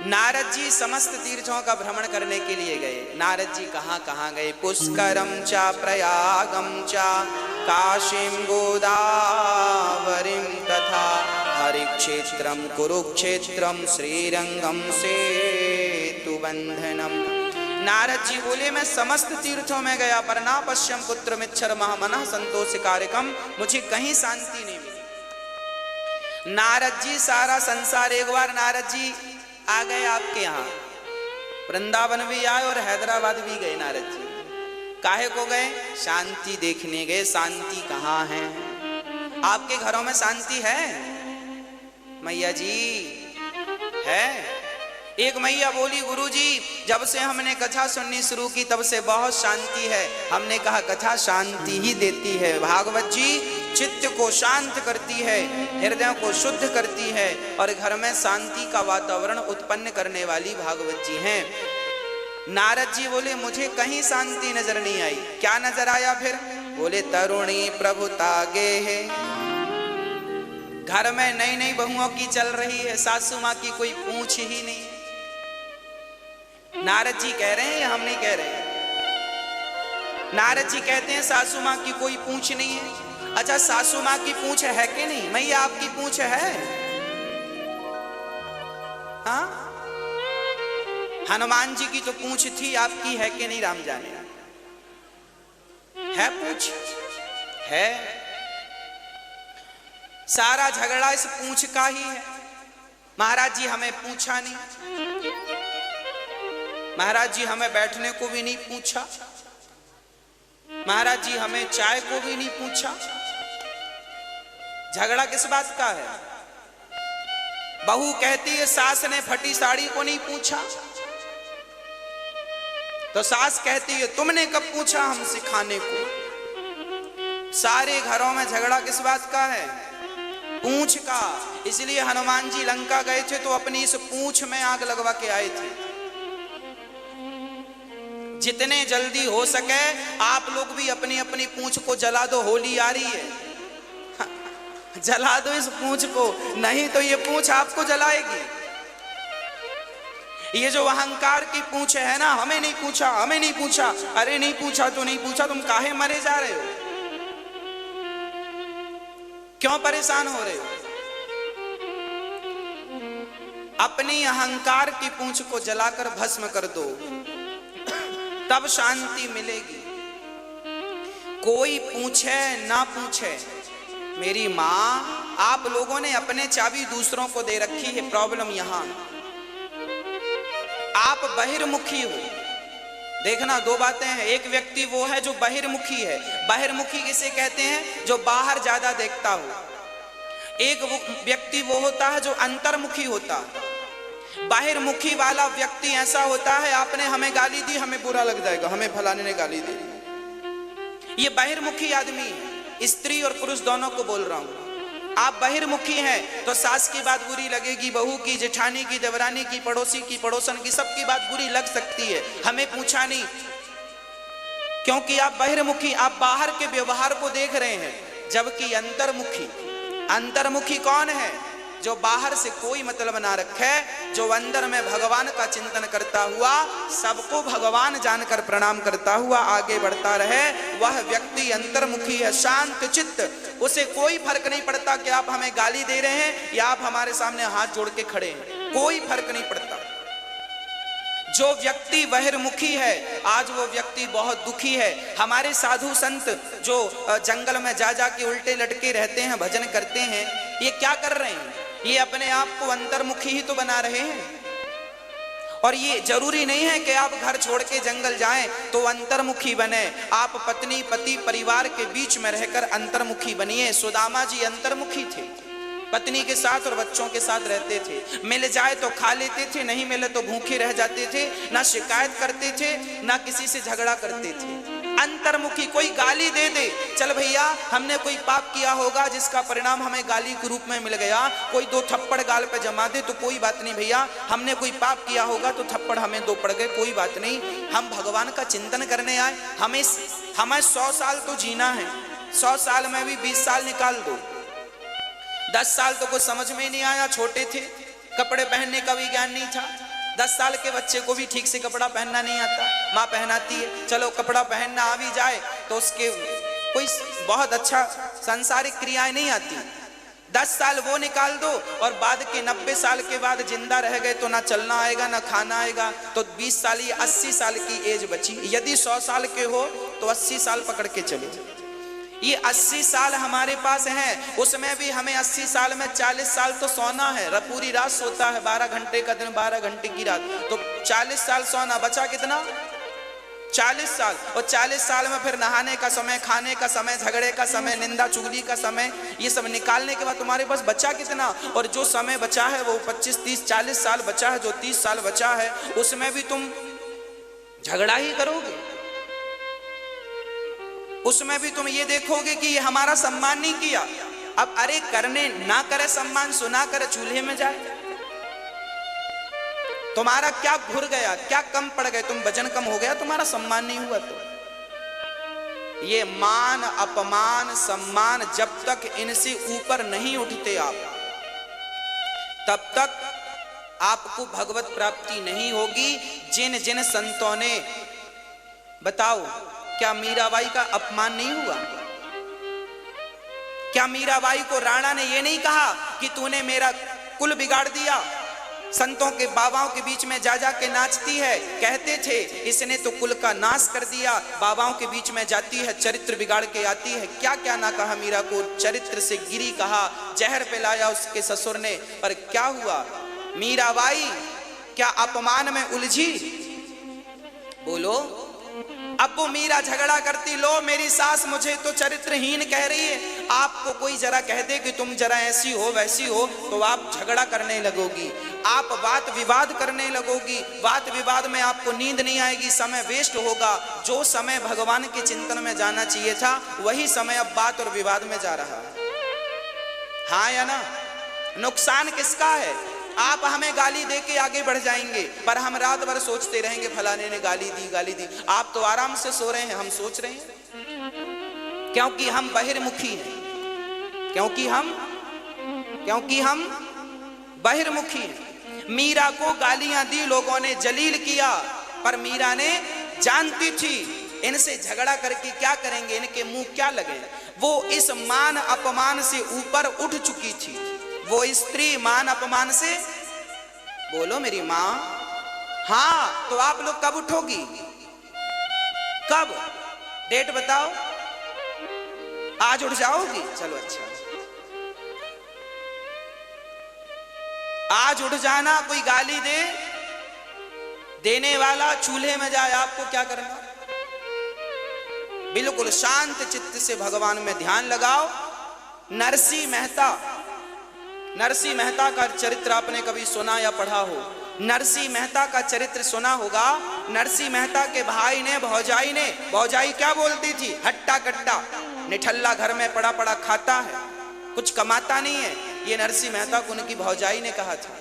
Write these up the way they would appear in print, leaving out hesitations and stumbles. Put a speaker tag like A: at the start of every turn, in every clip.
A: नारद जी समस्त तीर्थों का भ्रमण करने के लिए गए। नारद जी कहाँ कहाँ गए? पुष्करम चा प्रयागम चा काशीम गोदावरीम तथा हरिक्षेत्रम कुरुक्षेत्रम श्रीरंगम सेतुबंधनम। नारद जी बोले मैं समस्त तीर्थों में गया पर ना पश्यम पुत्र मिच्छर महामनः संतोष कार्यकम, मुझे कहीं शांति नहीं मिली। नारद जी सारा संसार, एक बार नारद जी आ गए आपके यहाँ, वृंदावन भी आए और हैदराबाद भी गए। नारद जी काहे को गए? शांति देखने गए। शांति कहाँ है? आपके घरों में शांति है मैया जी? है? एक मैया बोली गुरुजी जब से हमने कथा सुननी शुरू की तब से बहुत शांति है। हमने कहा कथा शांति ही देती है। भागवत जी चित्त को शांत करती है, हृदय को शुद्ध करती है और घर में शांति का वातावरण उत्पन्न करने वाली भागवत जी हैं। नारद जी बोले मुझे कहीं शांति नजर नहीं आई। क्या नजर आया फिर? बोले तरुणी प्रभुता गे है। घर में नई नई बहुओं की चल रही है, सासू माँ की कोई पूछ ही नहीं। नारद जी कह रहे हैं या हम नहीं कह रहे? नारद जी कहते हैं सासू माँ की कोई पूछ नहीं है। अच्छा सासू माँ की पूछ है कि नहीं? मैया आपकी पूछ है? हाँ? हनुमान जी की तो पूछ थी, आपकी है कि नहीं? राम जाने। है पूछ? है। सारा झगड़ा इस पूछ का ही है। महाराज जी हमें पूछा नहीं, महाराज जी हमें बैठने को भी नहीं पूछा, महाराज जी हमें चाय को भी नहीं पूछा। झगड़ा किस बात का है? बहू कहती है सास ने फटी साड़ी को नहीं पूछा, तो सास कहती है तुमने कब पूछा हमसे खाने को। सारे घरों में झगड़ा किस बात का है? पूंछ का। इसलिए हनुमान जी लंका गए थे तो अपनी इस पूंछ में आग लगवा के आए थे। जितने जल्दी हो सके आप लोग भी अपनी अपनी पूंछ को जला दो, होली आ रही है। जला दो इस पूंछ को, नहीं तो ये पूंछ आपको जलाएगी। ये जो अहंकार की पूंछ है ना, हमें नहीं पूछा, हमें नहीं पूछा, अरे नहीं पूछा तो नहीं पूछा, तुम काहे मरे जा रहे हो? क्यों परेशान हो रहे हो? अपनी अहंकार की पूंछ को जलाकर भस्म कर दो, तब शांति मिलेगी। कोई पूछे ना पूछे, मेरी मां आप लोगों ने अपने चाबी दूसरों को दे रखी है। प्रॉब्लम यहां आप बहिर्मुखी हो। देखना दो बातें हैं। एक व्यक्ति वो है जो बहिर्मुखी है। बहिर्मुखी किसे कहते हैं? जो बाहर ज्यादा देखता हो। एक व्यक्ति वो होता है जो अंतर्मुखी होता है। बाहिर्मुखी वाला व्यक्ति ऐसा होता है, आपने हमें गाली दी हमें बुरा लग जाएगा, हमें फलाने ने गाली दी। ये बहिर्मुखी आदमी है। स्त्री और पुरुष दोनों को बोल रहा हूं। आप बहिर्मुखी हैं तो सास की बात बुरी लगेगी, बहू की, जेठानी की, देवरानी की, पड़ोसी की, पड़ोसन की, सबकी बात बुरी लग सकती है। हमें पूछा नहीं, क्योंकि आप बहिर्मुखी, आप बाहर के व्यवहार को देख रहे हैं। जबकि अंतर्मुखी, अंतर्मुखी कौन है? जो बाहर से कोई मतलब ना रखे, जो अंदर में भगवान का चिंतन करता हुआ, सबको भगवान जानकर प्रणाम करता हुआ आगे बढ़ता रहे, वह व्यक्ति अंतर्मुखी है, शांत चित्त। उसे कोई फर्क नहीं पड़ता कि आप हमें गाली दे रहे हैं या आप हमारे सामने हाथ जोड़ के खड़े हैं, कोई फर्क नहीं पड़ता। जो व्यक्ति बहिर्मुखी है, आज वो व्यक्ति बहुत दुखी है। हमारे साधु संत जो जंगल में जा जा के उल्टे लटके रहते हैं, भजन करते हैं, ये क्या कर रहे हैं? ये अपने आप को अंतर्मुखी ही तो बना रहे हैं। और ये जरूरी नहीं है कि आप घर छोड़ के जंगल जाएं तो अंतर्मुखी बने। आप पत्नी पति परिवार के बीच में रहकर अंतर्मुखी बनिए। सुदामा जी अंतर्मुखी थे, पत्नी के साथ और बच्चों के साथ रहते थे। मिल जाए तो खा लेते थे, नहीं मिले तो भूखे रह जाते थे। ना शिकायत करते थे, ना किसी से झगड़ा करते थे। अंतर्मुखी। कोई गाली दे दे, चल भैया हमने कोई पाप किया होगा जिसका परिणाम हमें गाली के रूप में मिल गया। कोई दो थप्पड़ गाल पे जमा दे तो कोई बात नहीं भैया, हमने कोई पाप किया होगा तो थप्पड़ हमें दो पड़ गए, कोई बात नहीं। हम भगवान का चिंतन करने आए। हमें 100 साल तो जीना है, 100 साल में भी 20 साल निकाल दो। 10 साल तो कुछ समझ में नहीं आया, छोटे थे, कपड़े पहनने का भी ज्ञान नहीं था। 10 साल के बच्चे को भी ठीक से कपड़ा पहनना नहीं आता, माँ पहनाती है, चलो कपड़ा पहनना आ भी जाए तो उसके कोई बहुत अच्छा सांसारिक क्रियाएं नहीं आती। 10 साल वो निकाल दो और बाद के 90 साल के बाद जिंदा रह गए तो ना चलना आएगा ना खाना आएगा, तो 20 साल ही 80 साल की एज बची। यदि 100 साल के हो तो 80 साल पकड़ के चले। ये 80 साल हमारे पास हैं, उसमें भी हमें 80 साल में 40 साल तो सोना है। पूरी रात सोता है, 12 घंटे का दिन 12 घंटे की रात, तो 40 साल सोना, बचा कितना? 40 साल। और 40 साल में फिर नहाने का समय, खाने का समय, झगड़े का समय, निंदा चुगली का समय, ये सब निकालने के बाद तुम्हारे पास बचा कितना? और जो समय बचा है वो 25, 30, 40 साल बचा है, जो 30 साल बचा है उसमें भी तुम झगड़ा ही करोगे। उसमें भी तुम ये देखोगे कि ये हमारा सम्मान नहीं किया। अब अरे करने ना करे सम्मान, सुना करे चूल्हे में जाए। तुम्हारा क्या घुर गया, क्या कम पड़ गए, तुम वजन कम हो गया, तुम्हारा सम्मान नहीं हुआ। तो ये मान अपमान सम्मान जब तक इनसे ऊपर नहीं उठते आप, तब तक आपको भगवत प्राप्ति नहीं होगी। जिन जिन संतों ने, बताओ क्या मीराबाई का अपमान नहीं हुआ? क्या मीराबाई को राणा ने यह नहीं कहा कि तूने मेरा कुल बिगाड़ दिया, संतों के बाबाओं के बीच में जा जा के नाचती है? कहते थे इसने तो कुल का नाश कर दिया, बाबाओं के बीच में जाती है, चरित्र बिगाड़ के आती है। क्या क्या ना कहा मीरा को, चरित्र से गिरी कहा, जहर पिलाया उसके ससुर ने, पर क्या हुआ? मीराबाई क्या अपमान में उलझी? बोलो। अब वो मीरा झगड़ा करती, लो मेरी सास मुझे तो चरित्रहीन कह रही है। आपको कोई जरा कह दे कि तुम जरा ऐसी हो वैसी हो तो आप झगड़ा करने लगोगी, आप बात विवाद करने लगोगी। बात विवाद में आपको नींद नहीं आएगी, समय वेस्ट होगा। जो समय भगवान के चिंतन में जाना चाहिए था वही समय अब बात और विवाद में जा रहा है। हाँ या ना? नुकसान किसका है? आप हमें गाली दे के आगे बढ़ जाएंगे, पर हम रात भर सोचते रहेंगे फलाने ने गाली दी गाली दी। आप तो आराम से सो रहे हैं, हम सोच रहे हैं, क्योंकि हम बहिर्मुखी हैं, क्योंकि हम बहिर्मुखी हैं। मीरा को गालियां दी लोगों ने, जलील किया, पर मीरा ने जानती थी इनसे झगड़ा करके क्या करेंगे, इनके मुंह क्या लगे। वो इस मान अपमान से ऊपर उठ चुकी थी। वो स्त्री मान अपमान से, बोलो मेरी मां। हाँ, तो आप लोग कब उठोगी? कब? डेट बताओ। आज उठ जाओगी? चलो अच्छा, आज उठ जाना। कोई गाली दे, देने वाला चूल्हे में जाए, आपको क्या करना? बिल्कुल शांत चित्त से भगवान में ध्यान लगाओ। नरसिंह मेहता का चरित्र आपने कभी सुना या पढ़ा हो? नरसिंह मेहता का चरित्र सुना होगा। नरसिंह मेहता के भाई ने, भौजाई क्या बोलती थी? हट्टा कट्टा निठल्ला, घर में पड़ा पड़ा खाता है, कुछ कमाता नहीं है। ये नरसिंह मेहता को उनकी भौजाई ने कहा था।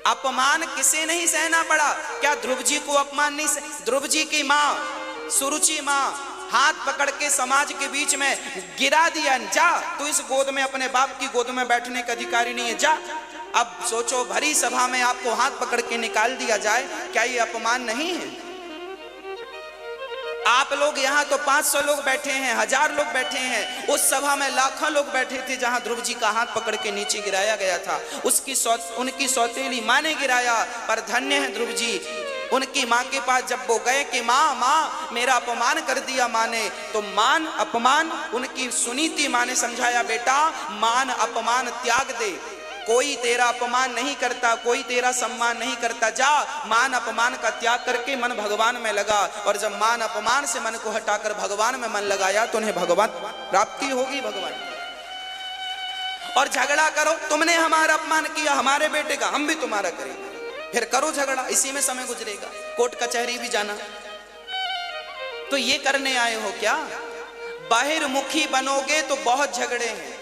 A: अपमान किसे नहीं सहना पड़ा? क्या ध्रुव जी को अपमान नहीं ध्रुव जी की माँ सुरुचि माँ हाथ पकड़ के समाज के बीच में गिरा दिया, जा तू इस गोद में, अपने बाप की गोद में बैठने का अधिकारी नहीं है, जा। अब सोचो, भरी सभा में आपको हाथ पकड़ के निकाल दिया जाए, क्या ये अपमान नहीं है? आप लोग यहाँ तो 500 लोग बैठे हैं, 1000 लोग बैठे हैं, उस सभा में लाखों लोग बैठे थे जहां ध्रुव जी का हाथ पकड़ के नीचे गिराया गया था। उनकी सौतेली माँ ने गिराया, पर धन्य है ध्रुव जी। उनकी माँ के पास जब वो गए कि माँ मेरा अपमान कर दिया माँ ने, तो मान अपमान उनकी सुनी थी। माँ ने समझाया, बेटा मान अपमान त्याग दे, कोई तेरा अपमान नहीं करता, कोई तेरा सम्मान नहीं करता। जा मान अपमान का त्याग करके मन भगवान में लगा, और जब मान अपमान से मन को हटाकर भगवान में मन लगाया तो उन्हें भगवान प्राप्ति होगी। भगवान और झगड़ा करो, तुमने हमारा अपमान किया, हमारे बेटे का, हम भी तुम्हारा करेंगे, फिर करो झगड़ा, इसी में समय गुजरेगा, कोर्ट कचहरी भी जाना। तो ये करने आए हो क्या? बाहिर्मुखी बनोगे तो बहुत झगड़े हैं।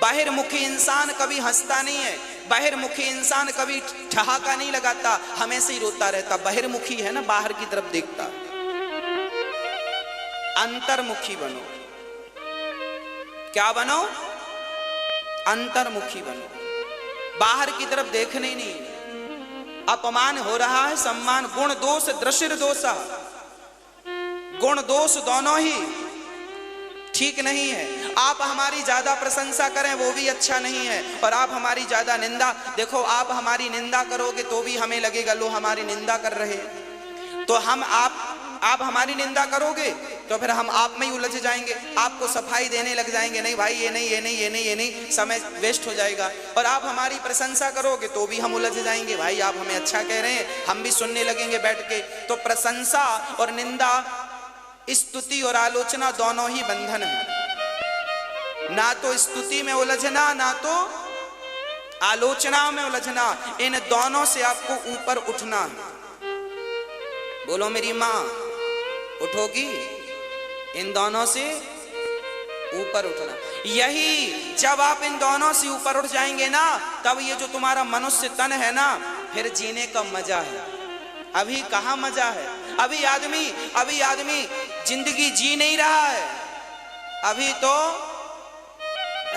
A: बाहिर्मुखी इंसान कभी हंसता नहीं है, बाहिर्मुखी इंसान कभी ठहाका नहीं लगाता, हमेशा ही रोता रहता। बाहिर्मुखी है ना, बाहर की तरफ देखता। अंतर्मुखी बनो। क्या बनो? अंतर्मुखी बनो। बाहर की तरफ देखने ही नहीं। अपमान हो रहा है, सम्मान, गुण दोष दृशिर दोषा, गुण दोष दोनों ही ठीक नहीं है। आप हमारी ज्यादा प्रशंसा करें वो भी अच्छा नहीं है, और आप हमारी ज्यादा निंदा, देखो आप हमारी निंदा करोगे तो भी हमें लगेगा लो हमारी निंदा कर रहे हैं, तो हम आप हमारी निंदा करोगे तो फिर हम आप में ही उलझ जाएंगे, आपको सफाई देने लग जाएंगे, नहीं भाई ये नहीं ये नहीं ये नहीं ये नहीं, समय वेस्ट हो जाएगा। और आप हमारी प्रशंसा करोगे तो भी हम उलझ जाएंगे, भाई आप हमें अच्छा कह रहे हैं, हम भी सुनने लगेंगे बैठ के। तो प्रशंसा और निंदा, स्तुति और आलोचना दोनों ही बंधन है। ना तो स्तुति में उलझना, ना तो आलोचना में उलझना, इन दोनों से आपको ऊपर उठना है। बोलो मेरी माँ उठोगी? इन दोनों से ऊपर उठना। यही जब आप इन दोनों से ऊपर उठ जाएंगे ना, तब ये जो तुम्हारा मनुष्य तन है ना, फिर जीने का मजा है। अभी कहाँ मजा है? अभी आदमी जिंदगी जी नहीं रहा है, अभी तो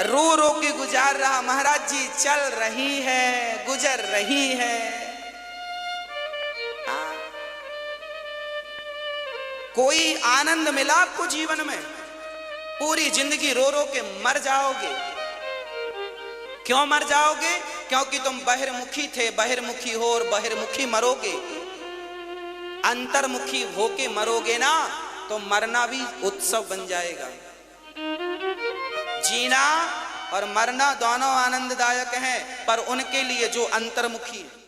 A: रो रो के गुजार रहा। महाराज जी चल रही है, गुजर रही है। कोई आनंद मिला आपको जीवन में? पूरी जिंदगी रो रो के मर जाओगे। क्यों मर जाओगे? क्योंकि तुम बहिर्मुखी थे, बहिर्मुखी हो और बहिर्मुखी मरोगे। अंतर्मुखी होके मरोगे ना तो मरना भी उत्सव बन जाएगा। जीना और मरना दोनों आनंददायक हैं, पर उनके लिए जो अंतर्मुखी है।